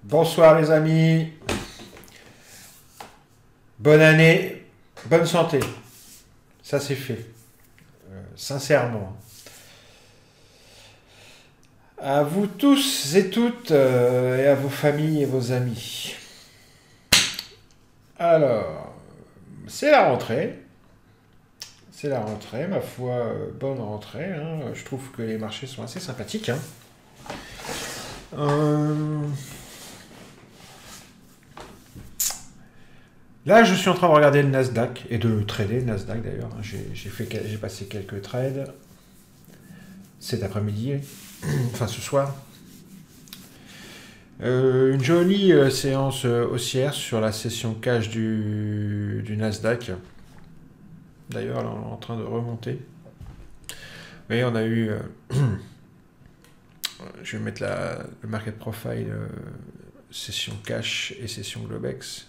Bonsoir les amis, bonne année, bonne santé, ça c'est fait, sincèrement. À vous tous et toutes et à vos familles et vos amis. Alors, c'est la rentrée, ma foi, bonne rentrée, hein. Je trouve que les marchés sont assez sympathiques, hein. Là, je suis en train de regarder le Nasdaq et de le trader, le Nasdaq d'ailleurs. J'ai passé quelques trades cet après-midi, enfin ce soir. Une jolie séance haussière sur la session cash du Nasdaq. D'ailleurs, là, on est en train de remonter. Vous voyez, on a eu... je vais mettre le market profile session cash et session Globex.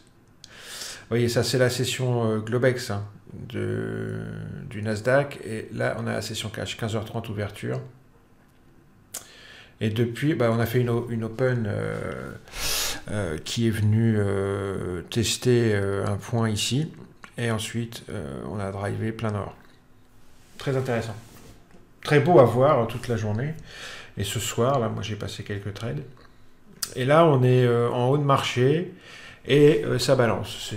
Vous voyez, ça c'est la session Globex hein, du Nasdaq. Et là, on a la session cash, 15h30 ouverture. Et depuis, on a fait une open qui est venue tester un point ici. Et ensuite, on a drivé plein nord. Très intéressant. Très beau à voir toute la journée. Et ce soir, là, moi j'ai passé quelques trades. Et là, on est en haut de marché. Et ça balance.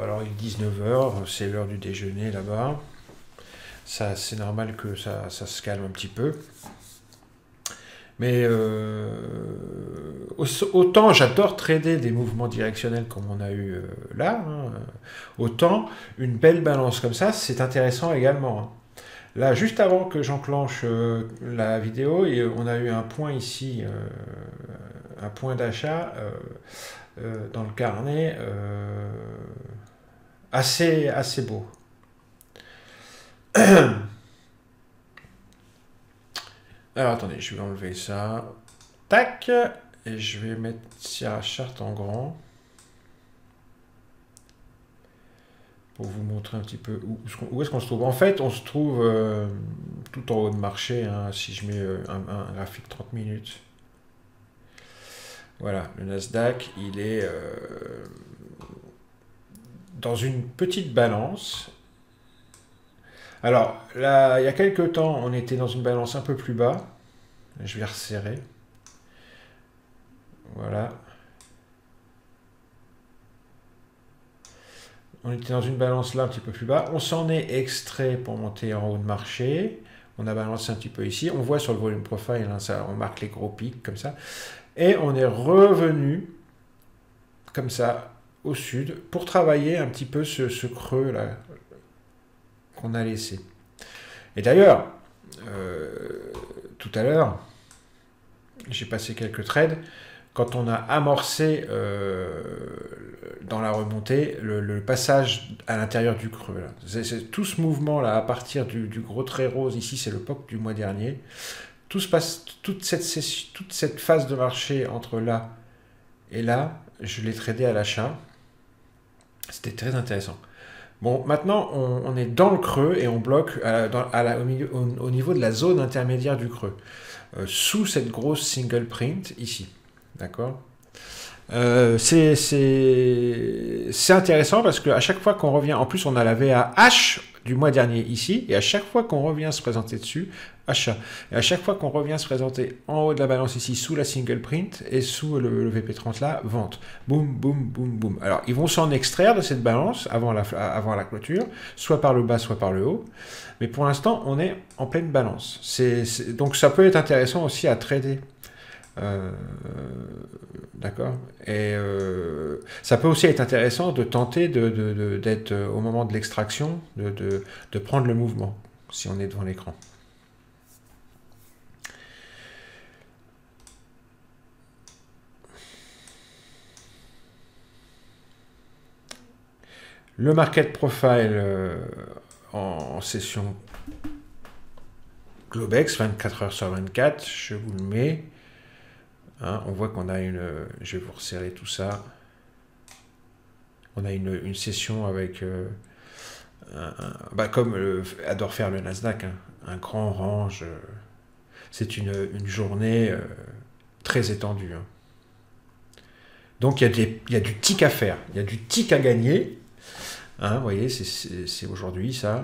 Alors, il est 19h, c'est l'heure du déjeuner là-bas. C'est normal que ça se calme un petit peu. Mais autant j'adore trader des mouvements directionnels comme on a eu là, hein, autant une belle balance comme ça, c'est intéressant également. Hein. Là, juste avant que j'enclenche la vidéo, on a eu un point ici, un point d'achat dans le carnet assez beau. Alors attendez, je vais enlever ça. Tac. Et je vais mettre Sierra Chart en grand. Pour vous montrer un petit peu où est-ce qu'on se trouve. En fait, on se trouve tout en haut de marché. Hein, si je mets un graphique 30 minutes. Voilà, le Nasdaq, il est dans une petite balance. Alors, là, il y a quelques temps, on était dans une balance un peu plus bas. Je vais resserrer. Voilà. On était dans une balance là un petit peu plus bas. On s'en est extrait pour monter en haut de marché. On a balancé un petit peu ici. On voit sur le volume profile, hein, ça, on marque les gros pics comme ça. Et on est revenu comme ça au sud pour travailler un petit peu ce creux là qu'on a laissé. Et d'ailleurs, tout à l'heure, j'ai passé quelques trades. Quand on a amorcé dans la remontée le passage à l'intérieur du creux. C'est tout ce mouvement là à partir du gros trait rose ici, c'est le POC du mois dernier. Toute cette phase de marché entre là et là, je l'ai tradé à l'achat. C'était très intéressant. Bon, maintenant, on est dans le creux et on bloque au niveau de la zone intermédiaire du creux, sous cette grosse single print ici. D'accord ? C'est intéressant parce qu'à chaque fois qu'on revient, en plus on a la VAH du mois dernier ici, et à chaque fois qu'on revient se présenter dessus, achat. Et à chaque fois qu'on revient se présenter en haut de la balance ici, sous la single print, et sous le VP30 là, vente. Boum, boum, boum, boum. Alors, ils vont s'en extraire de cette balance avant la clôture, soit par le bas, soit par le haut. Mais pour l'instant, on est en pleine balance. Donc, ça peut être intéressant aussi à trader. D'accord. Et ça peut aussi être intéressant de tenter d'être au moment de l'extraction, de prendre le mouvement, si on est devant l'écran. Le market profile en session Globex, 24 heures sur 24, je vous le mets. Hein, on voit qu'on a je vais vous resserrer tout ça. On a une session avec, comme adore faire le Nasdaq, hein, un grand range. C'est une journée très étendue. Hein. Donc il y a du tic à faire, il y a du tic à gagner. Hein, vous voyez, c'est aujourd'hui ça.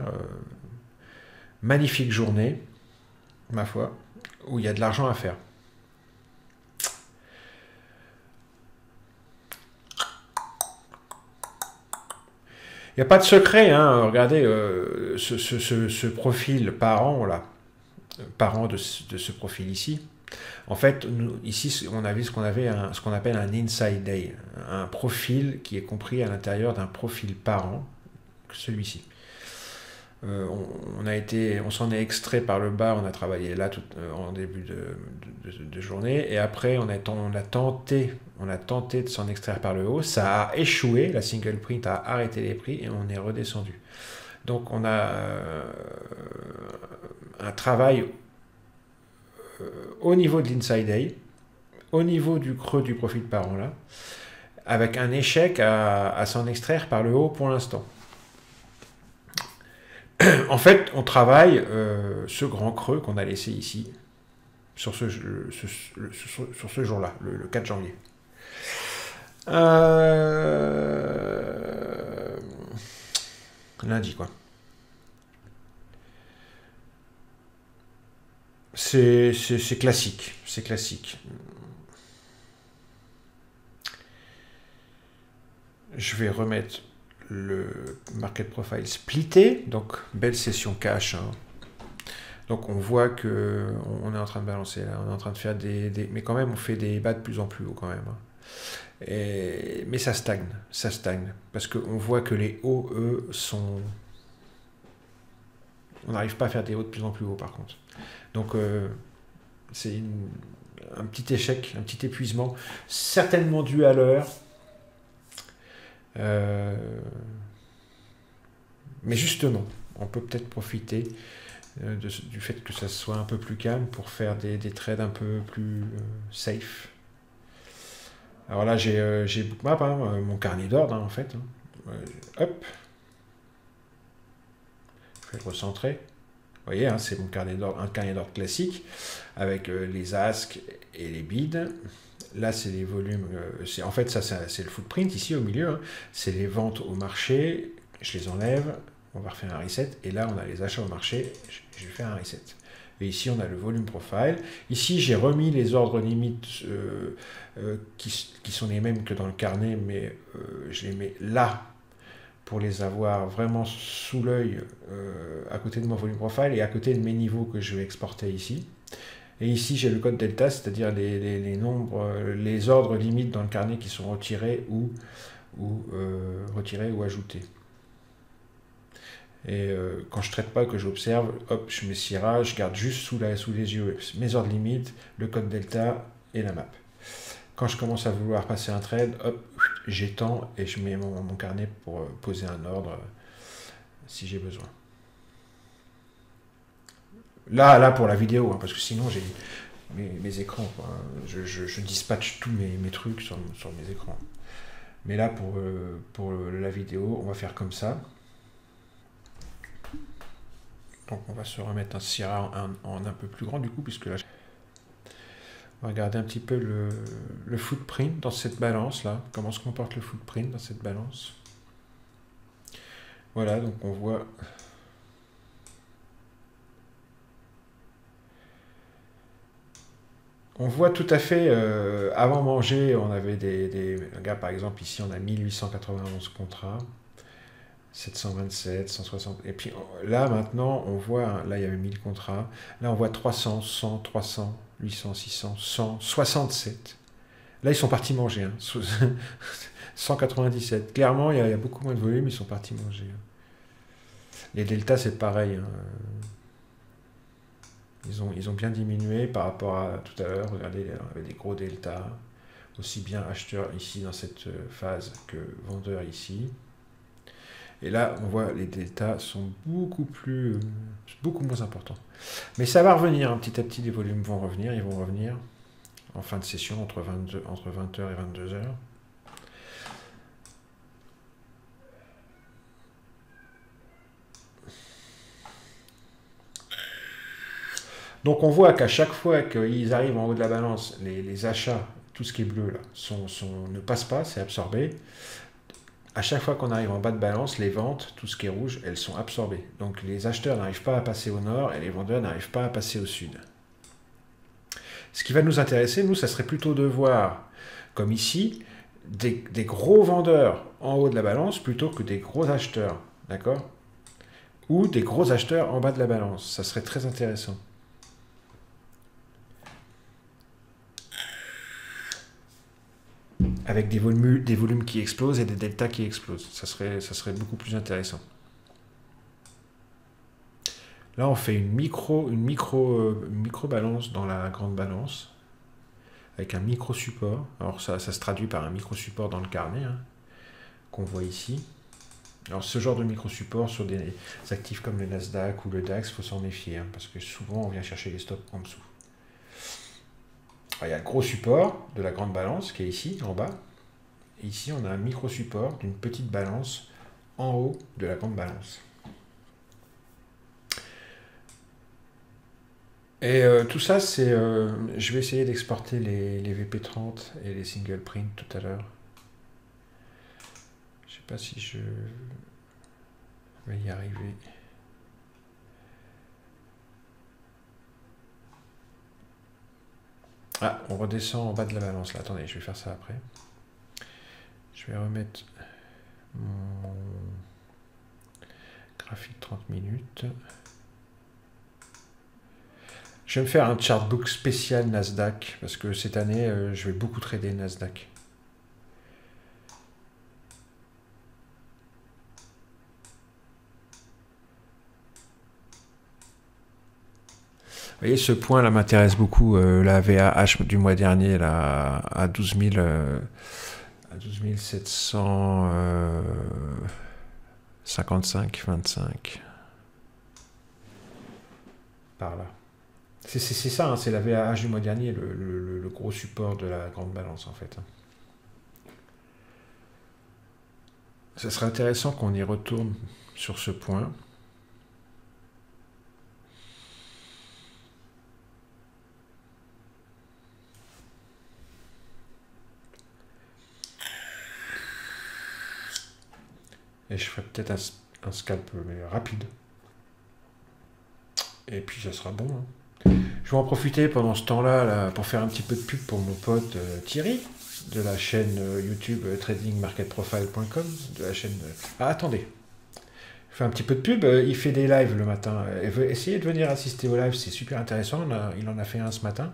Magnifique journée, ma foi, où il y a de l'argent à faire. Il n'y a pas de secret, hein. Regardez ce profil parent, là, parent de ce profil ici. En fait, nous, ici, on avait ce qu'on appelle un inside day, un profil qui est compris à l'intérieur d'un profil parent, celui-ci. On s'en est extrait par le bas, on a travaillé là en début de journée, et après on a tenté de s'en extraire par le haut, ça a échoué, la single print a arrêté les prix et on est redescendu. Donc on a un travail au niveau de l'inside day, au niveau du creux du profil par an là, avec un échec à s'en extraire par le haut pour l'instant. En fait, on travaille ce grand creux qu'on a laissé ici, sur ce jour-là, le 4 janvier. Lundi, quoi. C'est classique, c'est classique. Je vais remettre le market profile splitté, donc belle session cash. Hein. Donc on voit que on est en train de balancer là, on est en train de faire mais quand même on fait des bas de plus en plus haut quand même. Hein. Mais ça stagne, parce qu'on voit que les hauts, eux, sont... On n'arrive pas à faire des hauts de plus en plus haut par contre. Donc c'est un petit échec, un petit épuisement, certainement dû à l'heure. Mais justement, on peut peut-être profiter du fait que ça soit un peu plus calme pour faire des trades un peu plus safe. Alors là, j'ai Bookmap, hein, mon carnet d'ordre, hein, en fait. Hein. Hop. Je vais le recentrer. Vous voyez, hein, c'est mon carnet d'ordre, un carnet d'ordre classique, avec les asks et les bids. Là, c'est les volumes. En fait, ça, c'est le footprint ici au milieu. Hein. C'est les ventes au marché. Je les enlève. On va refaire un reset. Et là, on a les achats au marché. Je vais faire un reset. Et ici, on a le volume profile. Ici, j'ai remis les ordres limites qui sont les mêmes que dans le carnet, mais je les mets là pour les avoir vraiment sous l'œil à côté de mon volume profile et à côté de mes niveaux que je vais exporter ici. Et ici, j'ai le code delta, c'est-à-dire les nombres, les ordres limites dans le carnet qui sont retirés ou ajoutés. Et quand je ne traite pas, que j'observe, hop, je mets Sierra, je garde juste sous les yeux mes ordres limites, le code delta et la map. Quand je commence à vouloir passer un trade, hop, j'étends et je mets mon carnet pour poser un ordre si j'ai besoin. Là pour la vidéo, hein, parce que sinon j'ai mes écrans. Quoi. Je dispatche tous mes trucs sur mes écrans. Mais là, pour la vidéo, on va faire comme ça. Donc on va se remettre un Sierra en un peu plus grand du coup, puisque là, on va regarder un petit peu le footprint dans cette balance là. Comment se comporte le footprint dans cette balance. Voilà, donc on voit... On voit tout à fait, avant manger, on avait regarde par exemple ici on a 1891 contrats, 727, 160, et puis là maintenant on voit, là il y avait 1000 contrats, là on voit 300, 100, 300, 800, 600, 100, 67. Là ils sont partis manger, hein. 197. Clairement il y a beaucoup moins de volume, ils sont partis manger. Les deltas c'est pareil. Hein. Ils ont bien diminué par rapport à tout à l'heure. Regardez, on avait des gros deltas. Aussi bien acheteurs ici dans cette phase que vendeurs ici. Et là, on voit les deltas sont beaucoup moins importants. Mais ça va revenir, hein, petit à petit, les volumes vont revenir. Ils vont revenir en fin de session entre 20h et 22h. Donc on voit qu'à chaque fois qu'ils arrivent en haut de la balance, les achats tout ce qui est bleu là, ne passe pas, c'est absorbé. À chaque fois qu'on arrive en bas de balance, les ventes, tout ce qui est rouge, elles sont absorbées. Donc les acheteurs n'arrivent pas à passer au nord et les vendeurs n'arrivent pas à passer au sud. Ce qui va nous intéresser, nous, ça serait plutôt de voir, comme ici, des gros vendeurs en haut de la balance plutôt que des gros acheteurs. D'accord? Ou des gros acheteurs en bas de la balance. Ça serait très intéressant. Avec des volumes qui explosent et des deltas qui explosent. Ça serait beaucoup plus intéressant. Là, on fait une micro balance dans la grande balance, avec un micro support. Alors ça se traduit par un micro support dans le carnet, hein, qu'on voit ici. Alors ce genre de micro support sur des actifs comme le Nasdaq ou le DAX, il faut s'en méfier, hein, parce que souvent on vient chercher les stops en dessous. Alors, il y a le gros support de la grande balance qui est ici, en bas. Et ici, on a un micro support d'une petite balance en haut de la grande balance. Et tout ça, c'est... je vais essayer d'exporter les VP30 et les single print tout à l'heure. Je sais pas si je vais y arriver. Ah, on redescend en bas de la balance là. Attendez, je vais faire ça après. Je vais remettre mon graphique 30 minutes. Je vais me faire un chartbook spécial Nasdaq, parce que cette année, je vais beaucoup trader Nasdaq. Vous voyez, ce point là m'intéresse beaucoup, la VAH du mois dernier, là, à 12 755, 25. Par là. C'est ça, hein, c'est la VAH du mois dernier, le gros support de la grande balance en fait. Ça serait intéressant qu'on y retourne sur ce point. Et je ferai peut-être un scalp mais rapide. Et puis ça sera bon. Hein. Je vais en profiter pendant ce temps-là là, pour faire un petit peu de pub pour mon pote Thierry, de la chaîne YouTube tradingmarketprofile.com, de la chaîne... Ah, attendez. Je fais un petit peu de pub, il fait des lives le matin. Essayez de venir assister au live, c'est super intéressant. Il en a fait un ce matin.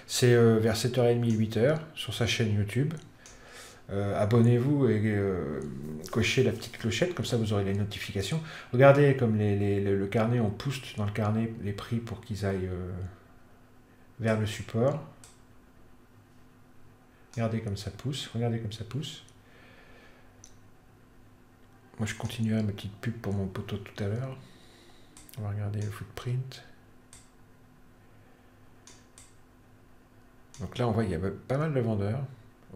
C'est vers 7h30, 8h sur sa chaîne YouTube. Abonnez-vous et cochez la petite clochette, comme ça vous aurez les notifications. Regardez comme le carnet, on pousse dans le carnet les prix pour qu'ils aillent vers le support. Regardez comme ça pousse, regardez comme ça pousse. Moi je continuerai ma petite pub pour mon poteau tout à l'heure. On va regarder le footprint. Donc là on voit il y a pas mal de vendeurs.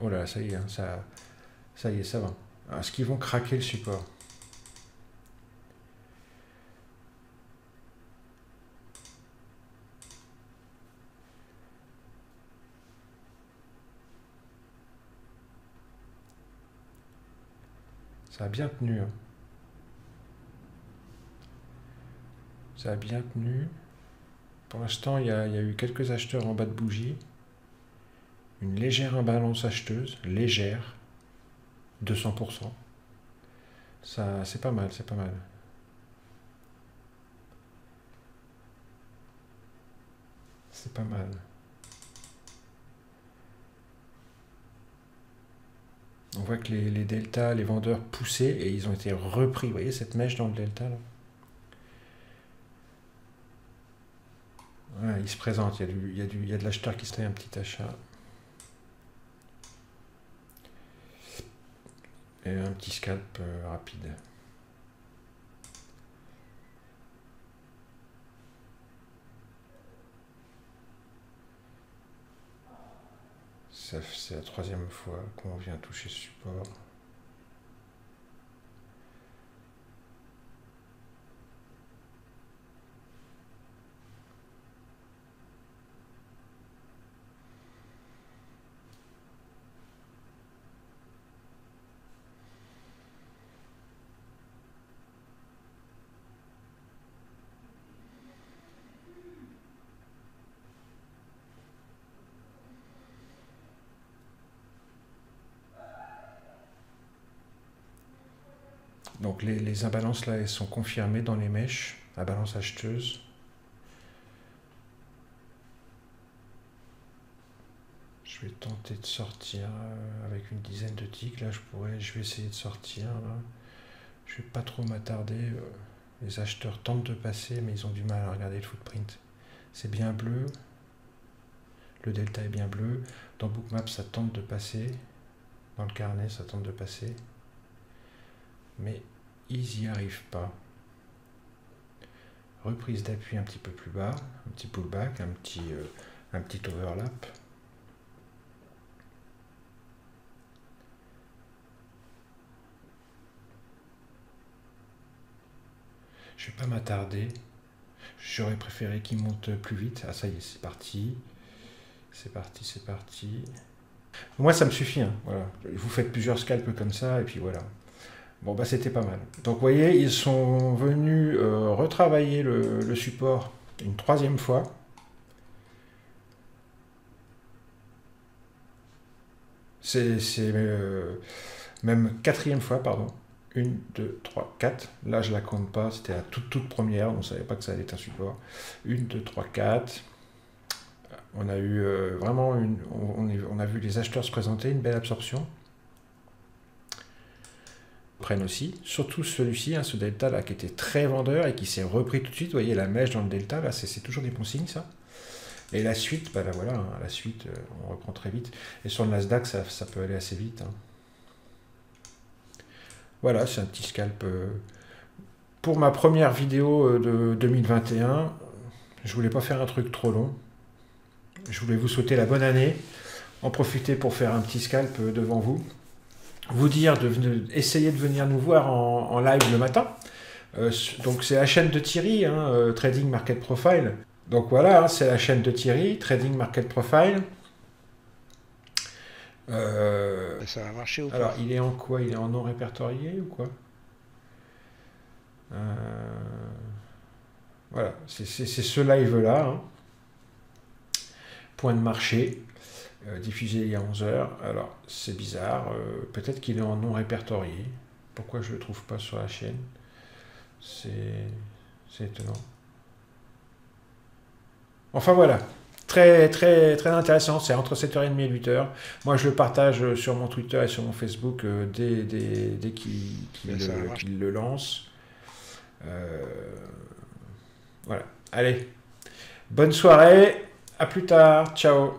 Oh là, ça y est, hein, ça y est, ça va. Est-ce qu'ils vont craquer le support? Ça a bien tenu. Hein. Ça a bien tenu. Pour l'instant, il y a eu quelques acheteurs en bas de bougie. Une légère imbalance acheteuse, légère, 200%. Ça, c'est pas mal, c'est pas mal. C'est pas mal. On voit que les deltas, les vendeurs poussaient et ils ont été repris. Vous voyez cette mèche dans le delta là? Ouais, il se présente, il y a de l'acheteur qui se fait un petit achat. Et un petit scalp rapide. C'est la troisième fois qu'on vient toucher ce support. Donc les imbalances là, elles sont confirmées dans les mèches à balance acheteuse. Je vais tenter de sortir avec une dizaine de ticks. Là, je vais essayer de sortir. Là. Je vais pas trop m'attarder. Les acheteurs tentent de passer, mais ils ont du mal à regarder le footprint. C'est bien bleu. Le delta est bien bleu. Dans Bookmap, ça tente de passer. Dans le carnet, ça tente de passer. Mais ils n'y arrivent pas. Reprise d'appui un petit peu plus bas. Un petit pullback, un petit overlap. Je ne vais pas m'attarder. J'aurais préféré qu'il monte plus vite. Ah ça y est, c'est parti. C'est parti, c'est parti. Moi, ça me suffit. Hein. Voilà. Vous faites plusieurs scalps comme ça, et puis voilà. Bon, bah c'était pas mal. Donc, vous voyez, ils sont venus retravailler le support une troisième fois. C'est même quatrième fois, pardon. 1, 2, 3, 4. Là, je la compte pas. C'était la toute première. On ne savait pas que ça allait être un support. 1, 2, 3, 4. On a eu vraiment on a vu les acheteurs se présenter, une belle absorption. Prennent aussi, surtout celui-ci, hein, ce delta là qui était très vendeur et qui s'est repris tout de suite. Vous voyez la mèche dans le delta là, c'est toujours des bons signes ça. Et la suite, bah là voilà, hein, la suite, on reprend très vite. Et sur le Nasdaq, ça peut aller assez vite. Hein. Voilà, c'est un petit scalp. Pour ma première vidéo de 2021, je voulais pas faire un truc trop long. Je voulais vous souhaiter la bonne année, en profiter pour faire un petit scalp devant vous. Vous dire essayer de venir nous voir en live le matin. Donc c'est la chaîne de Thierry, hein, Trading Market Profile. Donc voilà, hein, c'est la chaîne de Thierry, Trading Market Profile. Ça va marcher ou pas? Alors, il est en quoi? Il est en non répertorié ou quoi? Voilà, c'est ce live-là. Hein. Point de marché, diffusé il y a 11 h. Alors, c'est bizarre. Peut-être qu'il est en non répertorié. Pourquoi je ne le trouve pas sur la chaîne? C'est étonnant. Enfin, voilà. Très, très, très intéressant, c'est entre 7h30 et 8h. Moi, je le partage sur mon Twitter et sur mon Facebook dès qu'il le lance. Voilà. Allez, bonne soirée, à plus tard, ciao.